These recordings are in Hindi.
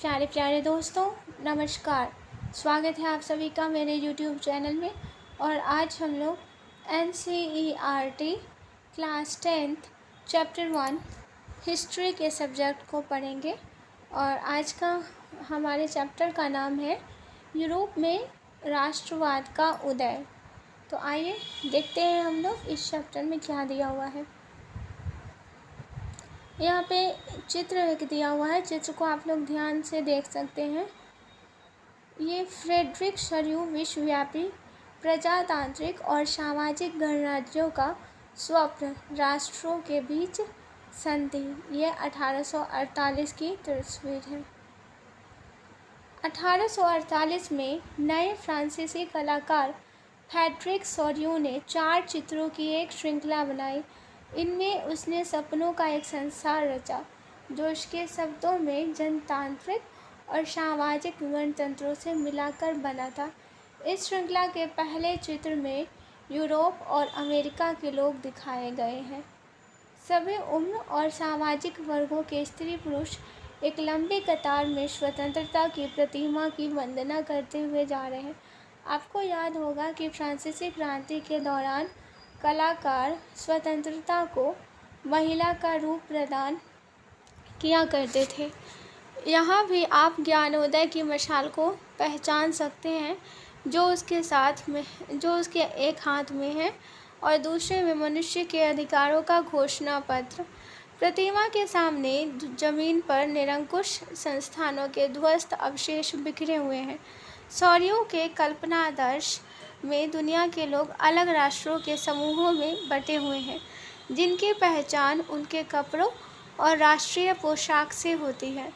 प्यारे प्यारे दोस्तों, नमस्कार। स्वागत है आप सभी का मेरे यूट्यूब चैनल में। और आज हम लोग NCERT class 10th chapter 1 history के सब्जेक्ट को पढ़ेंगे। और आज का हमारे चैप्टर का नाम है यूरोप में राष्ट्रवाद का उदय। तो आइए देखते हैं हम लोग इस चैप्टर में क्या दिया हुआ है। यहाँ पे चित्र एक दिया हुआ है, चित्र को आप लोग ध्यान से देख सकते हैं। ये फ्रेडरिक शर्यू विश्वव्यापी प्रजातांत्रिक और सामाजिक गणराज्यों का स्वप्न राष्ट्रों के बीच संधि, ये 1848 की तस्वीर है। 1848 में नए फ्रांसीसी कलाकार फ्रेडरिक शर्यू ने 4 चित्रों की एक श्रृंखला बनाई। इनमें उसने सपनों का एक संसार रचा जो उसके शब्दों में जनतांत्रिक और सामाजिक गणतंत्रों से मिलाकर बना था। इस श्रृंखला के पहले चित्र में यूरोप और अमेरिका के लोग दिखाए गए हैं। सभी उम्र और सामाजिक वर्गों के स्त्री पुरुष एक लंबी कतार में स्वतंत्रता की प्रतिमा की वंदना करते हुए जा रहे हैं। आपको याद होगा कि फ्रांसीसी क्रांति के दौरान कलाकार स्वतंत्रता को महिला का रूप प्रदान किया करते थे। यहाँ भी आप ज्ञानोदय की मशाल को पहचान सकते हैं जो उसके एक हाथ में है और दूसरे में मनुष्य के अधिकारों का घोषणा पत्र। प्रतिमा के सामने जमीन पर निरंकुश संस्थानों के ध्वस्त अवशेष बिखरे हुए हैं। शौर्यों के कल्पनादर्श में दुनिया के लोग अलग राष्ट्रों के समूहों में बटे हुए हैं जिनकी पहचान उनके कपड़ों और राष्ट्रीय पोशाक से होती है।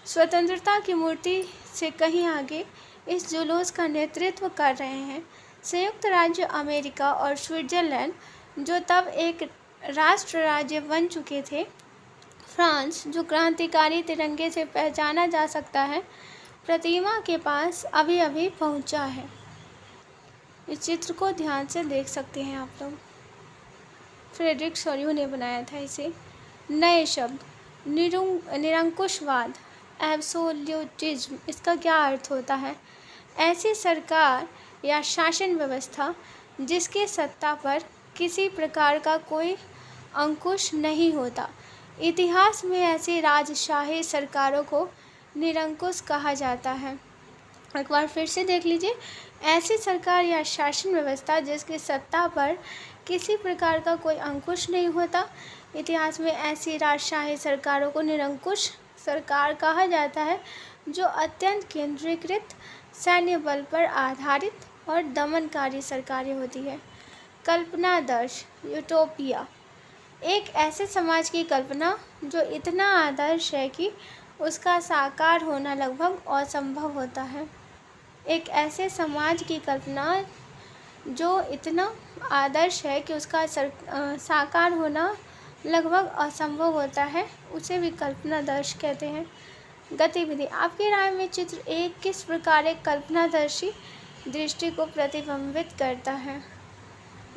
स्वतंत्रता की मूर्ति से कहीं आगे इस जुलूस का नेतृत्व कर रहे हैं संयुक्त राज्य अमेरिका और स्विट्जरलैंड, जो तब एक राष्ट्र राज्य बन चुके थे। फ्रांस, जो क्रांतिकारी तिरंगे से पहचाना जा सकता है, प्रतिमा के पास अभी अभी पहुंचा है। इस चित्र को ध्यान से देख सकते हैं आप लोग। फ्रेडरिक शर्यू ने बनाया था इसे। नए शब्द निरंकुशवाद, एब्सोल्यूटिज्म, इसका क्या अर्थ होता है? ऐसी सरकार या शासन व्यवस्था जिसके सत्ता पर किसी प्रकार का कोई अंकुश नहीं होता। इतिहास में ऐसी राजशाही सरकारों को निरंकुश कहा जाता है। एक बार फिर से देख लीजिए। ऐसी सरकार या शासन व्यवस्था जिसकी सत्ता पर किसी प्रकार का कोई अंकुश नहीं होता। इतिहास में ऐसी राजशाही सरकारों को निरंकुश सरकार कहा जाता है जो अत्यंत केंद्रीकृत, सैन्य बल पर आधारित और दमनकारी सरकारें होती है। कल्पनादर्श, यूटोपिया, एक ऐसे समाज की कल्पना जो इतना आदर्श है कि उसका साकार होना लगभग असंभव होता है। एक ऐसे समाज की कल्पना जो इतना आदर्श है कि उसका साकार होना लगभग असंभव होता है, उसे भी कल्पनादर्श कहते हैं। गतिविधि, आपकी राय में चित्र एक किस प्रकार एक कल्पनादर्शी दृष्टि को प्रतिबिंबित करता है?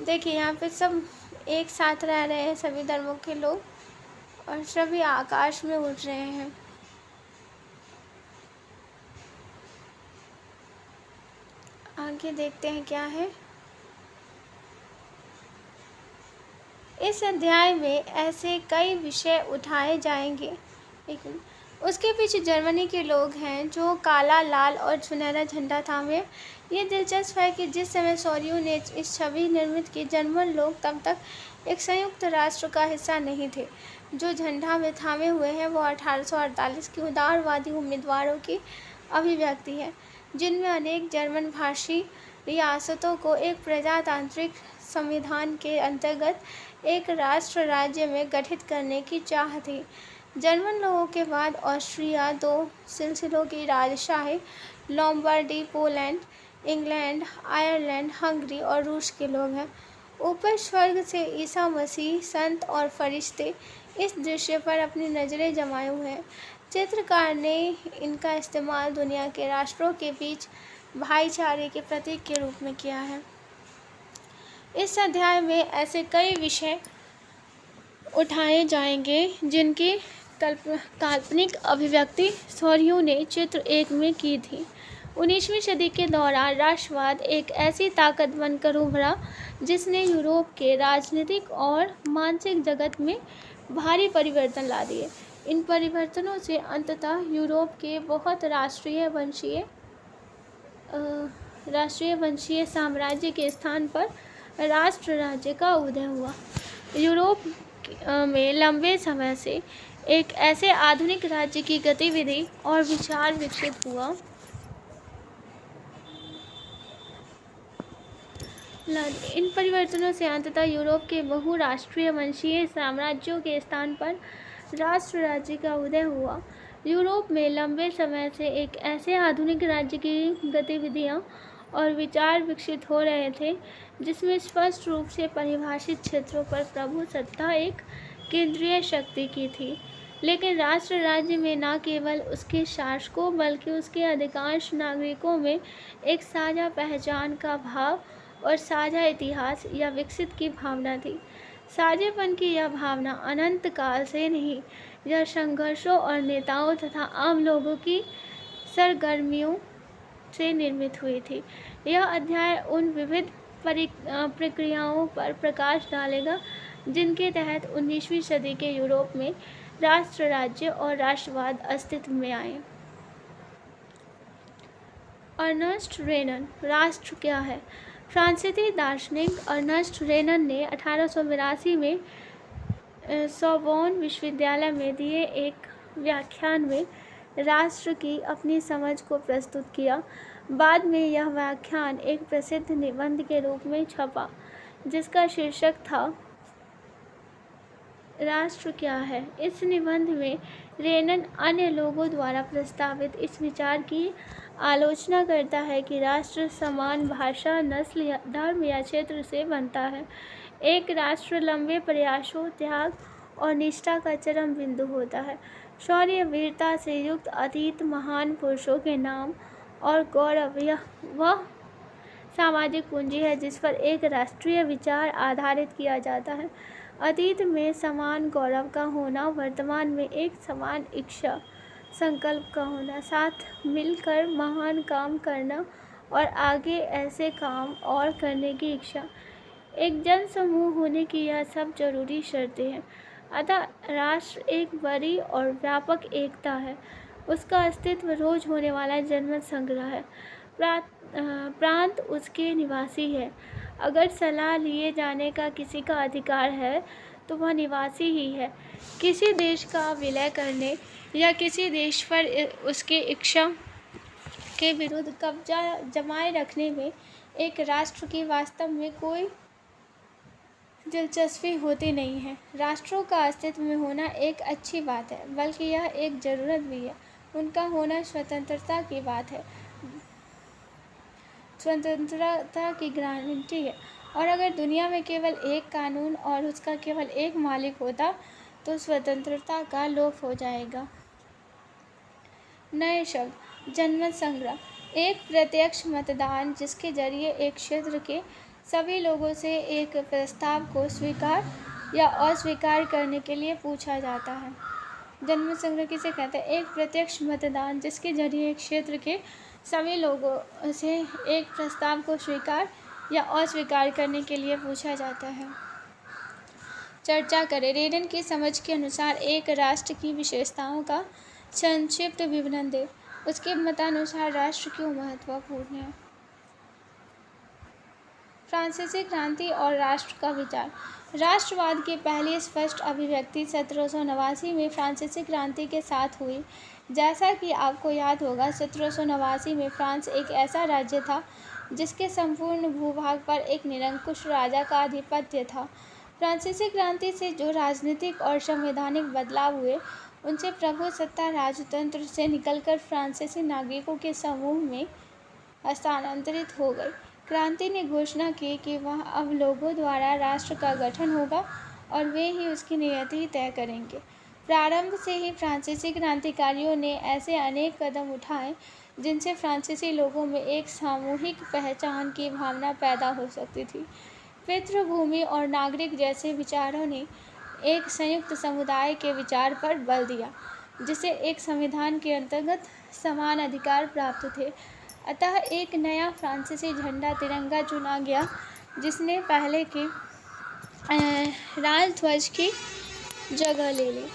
देखिए, यहाँ पे सब एक साथ रह रहे हैं, सभी धर्मों के लोग, और सभी आकाश में उड़ रहे हैं। आगे देखते हैं क्या है। इस अध्याय में ऐसे कई विषय उठाए जाएंगे। उसके पीछे जर्मनी के लोग हैं जो काला, लाल और सुनहरा झंडा थामे। ये दिलचस्प है कि जिस समय शर्यू ने इस छवि निर्मित की, जर्मन लोग तब तक एक संयुक्त राष्ट्र का हिस्सा नहीं थे। जो झंडा में थामे हुए हैं वो 1848 की उदारवादी उम्मीदवारों की अभिव्यक्ति है, जिनमें अनेक जर्मन भाषी रियासतों को एक प्रजातांत्रिक संविधान के अंतर्गत एक राष्ट्र राज्य में गठित करने की चाह थी। जर्मन लोगों के बाद ऑस्ट्रिया 2 सिलसिलों की राजशाही, Lombardy, Poland, England, Ireland, Hungary और रूस के लोग हैं। ऊपर स्वर्ग से ईसा मसीह, संत और फरिश्ते इस दृश्य पर अपनी नज़रें जमाए हुए हैं। चित्रकार ने इनका इस्तेमाल दुनिया के राष्ट्रों के बीच भाईचारे के प्रतीक के रूप में किया है। इस अध्याय में ऐसे कई विषय उठाए जाएंगे जिनकी काल्पनिक अभिव्यक्ति सौरियों ने चित्र 1 में की थी। 19वीं सदी के दौरान राष्ट्रवाद एक ऐसी ताकत बनकर उभरा जिसने यूरोप के राजनीतिक और मानसिक जगत में भारी परिवर्तन ला दिए। इन परिवर्तनों से अंततः यूरोप के बहुत राष्ट्रीय वंशीय साम्राज्य के स्थान पर राष्ट्र राज्य का उदय हुआ। यूरोप में लंबे समय से एक ऐसे आधुनिक राज्य की गतिविधि और विचार विकसित हुआ इन परिवर्तनों से अंततः यूरोप के बहुराष्ट्रीय वंशीय साम्राज्यों के स्थान पर राष्ट्र राज्य का उदय हुआ। यूरोप में लंबे समय से एक ऐसे आधुनिक राज्य की गतिविधियां और विचार विकसित हो रहे थे जिसमें स्पष्ट रूप से परिभाषित क्षेत्रों पर प्रभुसत्ता एक केंद्रीय शक्ति की थी। लेकिन राष्ट्र राज्य में न केवल उसके शासकों बल्कि उसके अधिकांश नागरिकों में एक साझा पहचान का भाव और साझा इतिहास या विकसित की भावना थी। साझेपन की यह भावना अनंत काल से नहीं, यह संघर्षों और नेताओं तथा आम लोगों की सरगर्मियों से निर्मित हुई थी। यह अध्याय उन विविध प्रक्रियाओं पर प्रकाश डालेगा जिनके तहत 19वीं सदी के यूरोप में राष्ट्र राज्य और राष्ट्रवाद अस्तित्व में आए। अर्नस्ट रेनन, राष्ट्र क्या है? फ्रांसीसी दार्शनिक अर्नस्ट रेनन ने 1882 में सोर्बोन विश्वविद्यालय में दिए एक व्याख्यान में राष्ट्र की अपनी समझ को प्रस्तुत किया। बाद में यह व्याख्यान एक प्रसिद्ध निबंध के रूप में छपा जिसका शीर्षक था राष्ट्र क्या है। इस निबंध में रेनन अन्य लोगों द्वारा प्रस्तावित इस विचार की आलोचना करता है कि राष्ट्र समान भाषा, नस्ल या धर्म या क्षेत्र से बनता है। एक राष्ट्र लंबे प्रयासों, त्याग और निष्ठा का चरम बिंदु होता है। शौर्य, वीरता से युक्त अतीत, महान पुरुषों के नाम और गौरव, यह वह सामाजिक पूंजी है जिस पर एक राष्ट्रीय विचार आधारित किया जाता है। अतीत में समान गौरव का होना, वर्तमान में एक समान इच्छा संकल्प का होना, साथ मिलकर महान काम करना और आगे ऐसे काम और करने की इच्छा, एक जन समूह होने की, यह सब जरूरी शर्तें हैं। अतः राष्ट्र एक बड़ी और व्यापक एकता है। उसका अस्तित्व रोज होने वाला जनमत संग्रह है। प्रांत उसके निवासी है। अगर सलाह लिए जाने का किसी का अधिकार है तो वह निवासी ही है। किसी देश का विलय करने या किसी देश पर उसके इच्छा के विरुद्ध कब्जा जमाए रखने में एक राष्ट्र की वास्तव में कोई दिलचस्पी होती नहीं है। राष्ट्रों का अस्तित्व में होना एक अच्छी बात है, बल्कि यह एक ज़रूरत भी है। उनका होना स्वतंत्रता की बात है, स्वतंत्रता की गारंटी है। और अगर दुनिया में केवल एक कानून और उसका केवल एक मालिक होता तो स्वतंत्रता का लोप हो जाएगा। नए शब्द: जनमत संग्रह, एक प्रत्यक्ष मतदान जिसके जरिए एक क्षेत्र के सभी लोगों से एक प्रस्ताव को स्वीकार या अस्वीकार करने के लिए पूछा जाता है। जनमत संग्रह किसे कहते हैं? एक प्रत्यक्ष मतदान जिसके जरिए एक क्षेत्र के सभी लोगों से एक प्रस्ताव को स्वीकार या अस्वीकार करने के लिए पूछा जाता है। चर्चा करें। रेनन की समझ के अनुसार एक राष्ट्र की विशेषताओं का संक्षिप्त विवरण दें। उसके मतानुसार राष्ट्र क्यों महत्वपूर्ण है? फ्रांसीसी क्रांति और राष्ट्र का विचार। राष्ट्रवाद की पहली स्पष्ट अभिव्यक्ति 1789 में फ्रांसीसी क्रांति के साथ हुई। जैसा कि आपको याद होगा, 1789 में फ्रांस एक ऐसा राज्य था जिसके संपूर्ण भूभाग पर एक निरंकुश राजा का आधिपत्य था। फ्रांसीसी क्रांति से जो राजनीतिक और संवैधानिक बदलाव हुए, उनसे प्रभुसत्ता राजतंत्र से निकलकर फ्रांसीसी नागरिकों के समूह में हस्तांतरित हो गई। क्रांति ने घोषणा की कि वह अब लोगों द्वारा राष्ट्र का गठन होगा और वे ही उसकी नियति तय करेंगे। प्रारंभ से ही फ्रांसीसी क्रांतिकारियों ने ऐसे अनेक कदम उठाए जिनसे फ्रांसीसी लोगों में एक सामूहिक पहचान की भावना पैदा हो सकती थी। पितृभूमि और नागरिक जैसे विचारों ने एक संयुक्त समुदाय के विचार पर बल दिया, जिसे एक संविधान के अंतर्गत समान अधिकार प्राप्त थे। अतः एक नया फ्रांसीसी झंडा तिरंगा चुना गया, जिसने पहले के राजध्वज की जगह ले ली।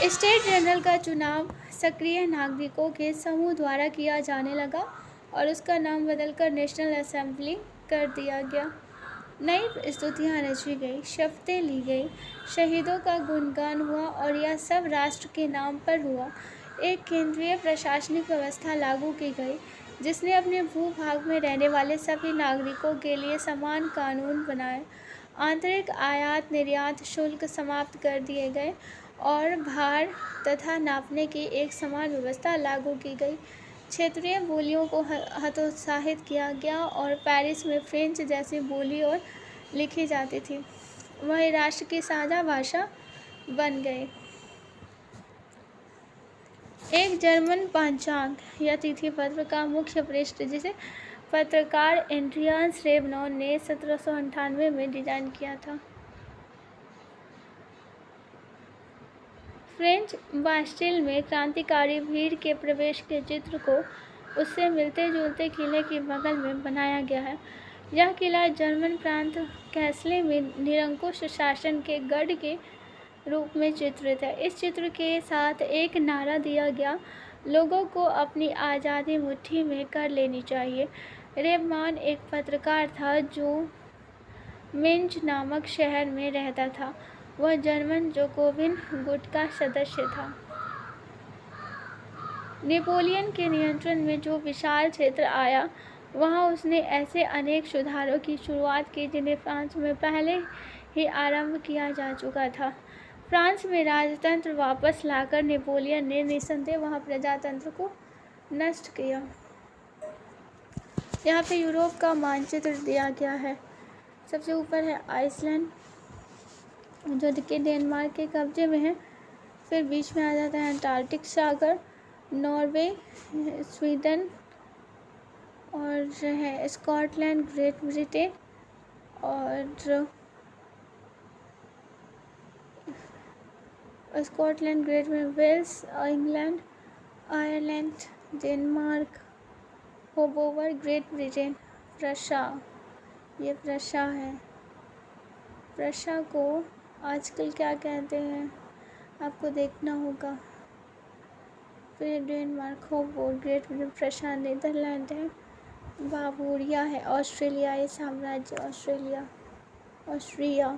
स्टेट जनरल का चुनाव सक्रिय नागरिकों के समूह द्वारा किया जाने लगा और उसका नाम बदलकर नेशनल असेंबली कर दिया गया। नई प्रस्तुतियाँ रची गई, शपथें ली गई, शहीदों का गुणगान हुआ और यह सब राष्ट्र के नाम पर हुआ। एक केंद्रीय प्रशासनिक व्यवस्था लागू की गई, जिसने अपने भूभाग में रहने वाले सभी नागरिकों के लिए समान कानून बनाए। आंतरिक आयात निर्यात शुल्क समाप्त कर दिए गए और भार तथा नापने की एक समान व्यवस्था लागू की गई। क्षेत्रीय बोलियों को हतोत्साहित किया गया और पेरिस में फ्रेंच जैसी बोली और लिखी जाती थी, वह राष्ट्र की साझा भाषा बन गई। एक जर्मन पांचांग या तिथि पत्र का मुख्य पृष्ठ, जिसे पत्रकार एंड्रियास रेवनॉन ने 1798 में डिजाइन किया था, फ्रेंच बास्टिल में क्रांतिकारी भीड़ के प्रवेश के चित्र को उससे मिलते जुलते किले के बगल में बनाया गया है। यह किला जर्मन प्रांत कैसले में निरंकुश शासन के गढ़ के रूप में चित्रित है। इस चित्र के साथ एक नारा दिया गया, लोगों को अपनी आज़ादी मुट्ठी में कर लेनी चाहिए। रेवमान एक पत्रकार था जो मेंज नामक शहर में रहता था। वह जर्मन जोकोविन गुट का सदस्य था। नेपोलियन के नियंत्रण में जो विशाल क्षेत्र आया, वहाँ उसने ऐसे अनेक सुधारों की शुरुआत की जिन्हें फ्रांस में पहले ही आरंभ किया जा चुका था। फ्रांस में राजतंत्र वापस लाकर नेपोलियन ने निस्संदेह वहाँ प्रजातंत्र को नष्ट किया। यहाँ पे यूरोप का मानचित्र दिया गया है। सबसे ऊपर है आइसलैंड, जो कि डेनमार्क के कब्जे में है। फिर बीच में आ जाता है अंटार्कटिक सागर, नॉर्वे, स्वीडन और है स्कॉटलैंड, ग्रेट ब्रिटेन और Scotland, Great Britain, Wales, England, Ireland, Denmark, Hanover, Great Britain, Prussia, ये प्रशा है। प्रशा को आजकल क्या कहते हैं आपको देखना होगा। फिर Denmark, Hanover, Great Britain, Prussia Netherland है। बावूरिया है ऑस्ट्रेलियाई साम्राज्य, ऑस्ट्रिया।